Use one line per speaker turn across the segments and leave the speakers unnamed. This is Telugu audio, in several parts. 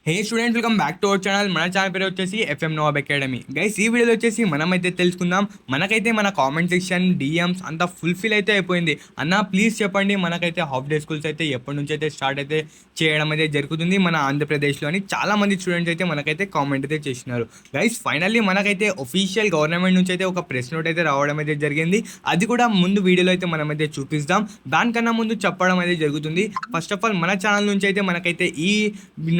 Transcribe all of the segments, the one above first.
Hey students, welcome back to our channel. మన ఛానల్ పేరు వచ్చేసి ఎఫ్ఎం నవాబ్ అకాడమీ. గైస్, ఈ వీడియోలో వచ్చేసి మనమైతే తెలుసుకుందాం. మనకైతే మన కామెంట్ సెక్షన్ డిఎమ్స్ అంతా ఫుల్ఫిల్ అయితే అయిపోయింది. అన్న ప్లీజ్ చెప్పండి, మనకైతే హాఫ్ డే స్కూల్స్ అయితే ఎప్పటి నుంచి అయితే స్టార్ట్ అయితే చేయడం అయితే జరుగుతుంది మన ఆంధ్రప్రదేశ్లో అని చాలామంది స్టూడెంట్స్ అయితే మనకైతే కామెంట్ అయితే చేసినారు. గైస్, ఫైనల్లీ మనకైతే ఒఫీషియల్ గవర్నమెంట్ నుంచి అయితే ఒక ప్రెస్ నోట్ అయితే రావడం అయితే జరిగింది. అది కూడా ముందు వీడియోలో అయితే మనమైతే చూపిస్తాం. దానికన్నా ముందు చెప్పడం అయితే జరుగుతుంది. ఫస్ట్ ఆఫ్ ఆల్ మన ఛానల్ నుంచి అయితే మనకైతే ఈ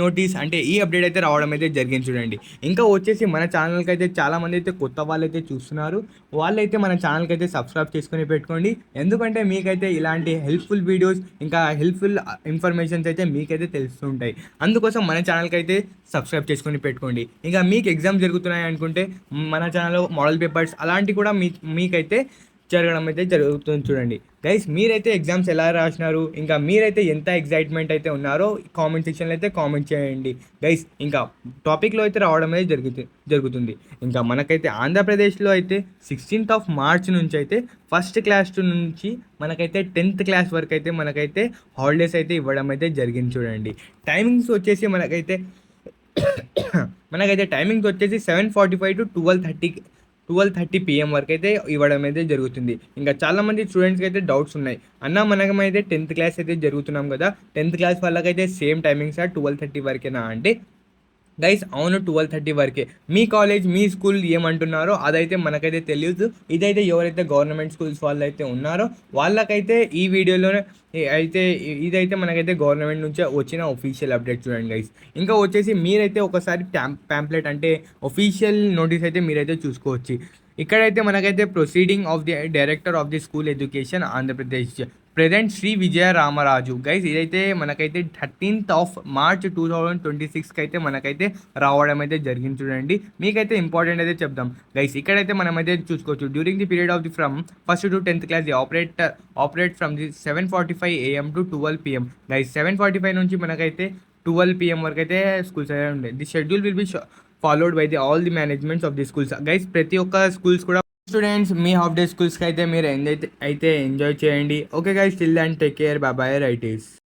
నోటీస్ అంటే ఈ అప్డేట్ అయితే రావడం అయితే జరిగింది చూడండి. ఇంకా వచ్చేసి మన ఛానల్కి అయితే చాలామంది అయితే కొత్త వాళ్ళు అయితే చూస్తున్నారు. వాళ్ళైతే మన ఛానల్కి అయితే సబ్స్క్రైబ్ చేసుకొని పెట్టుకోండి. ఎందుకంటే మీకైతే ఇలాంటి హెల్ప్ఫుల్ వీడియోస్ ఇంకా హెల్ప్ఫుల్ ఇన్ఫర్మేషన్స్ అయితే మీకైతే తెలుస్తుంటాయి. అందుకోసం మన ఛానల్కి అయితే సబ్స్క్రైబ్ చేసుకొని పెట్టుకోండి. ఇంకా మీకు ఎగ్జామ్ జరుగుతున్నాయి అనుకుంటే మన ఛానల్లో మోడల్ పేపర్స్ అలాంటివి కూడా మీకైతే జరగడం అయితే జరుగుతుంది చూడండి. గైస్, మీరైతే ఎగ్జామ్స్ ఎలా రాసినారు, ఇంకా మీరైతే ఎంత ఎగ్జైట్మెంట్ అయితే ఉన్నారో కామెంట్ సెక్షన్లో అయితే కామెంట్ చేయండి. గైస్, ఇంకా టాపిక్లో అయితే రావడం అయితే జరుగుతుంది. ఇంకా మనకైతే ఆంధ్రప్రదేశ్లో అయితే 16th March నుంచి అయితే ఫస్ట్ క్లాస్ నుంచి మనకైతే 10th క్లాస్ వరకు అయితే మనకైతే హాలిడేస్ అయితే ఇవ్వడం అయితే జరిగింది చూడండి. టైమింగ్స్ వచ్చేసి మనకైతే టైమింగ్స్ వచ్చేసి 7:45 to 12:30 PM వరకు అయితే ఇవ్వడం అయితే జరుగుతుంది. ఇంకా చాలామంది స్టూడెంట్స్కి అయితే డౌట్స్ ఉన్నాయి. అన్న మనమైతే 10th క్లాస్ అయితే జరుగుతున్నాం కదా, 10th క్లాస్ వాళ్ళకైతే సేమ్ టైమింగ్స్ 12:30 వరకేనా అంటే, గైస్ అవును, 12:30 వరకే. మీ కాలేజ్ మీ స్కూల్ ఏమంటున్నారో అదైతే మనకైతే తెలియదు. ఇదైతే ఎవరైతే గవర్నమెంట్ స్కూల్స్ వాళ్ళు అయితే ఉన్నారో వాళ్ళకైతే ఈ వీడియోలోనే అయితే ఇదైతే మనకైతే గవర్నమెంట్ నుంచే వచ్చిన ఒఫీషియల్ అప్డేట్ చూడండి గైస్. ఇంకా వచ్చేసి మీరైతే ఒకసారి ప్యాంప్లెట్ అంటే ఒఫీషియల్ నోటీస్ అయితే మీరైతే చూసుకోవచ్చు. ఇక్కడైతే మనకైతే proceeding of the director of the school education Andhra Pradesh present Shri Vijaya Ramaraju. Guys, ఇదైతే మనకైతే 13th March 2026కి అయితే మనకైతే రావడం అయితే జరిగింది చూడండి. మీకైతే ఇంపార్టెంట్ అయితే చెప్దాం గైస్. ఇక్కడైతే మనమైతే చూసుకోవచ్చు. During the period of the from 1st to 10th class the operate from the 7:45 AM to 12 PM. Guys, 7:45 నుంచి మనకైతే 12 PM వరకు అయితే స్కూల్స్ అయితే ఉంటాయి. The schedule will be followed by the all the managements of the schools. Guys, ప్రతి ఒక్క స్కూల్స్ కూడా స్టూడెంట్స్ మీ హాఫ్ డే స్కూల్స్కి అయితే మీరు ఎంజాయ్ చేయండి. Okay guys, till then take care, bye bye, right is.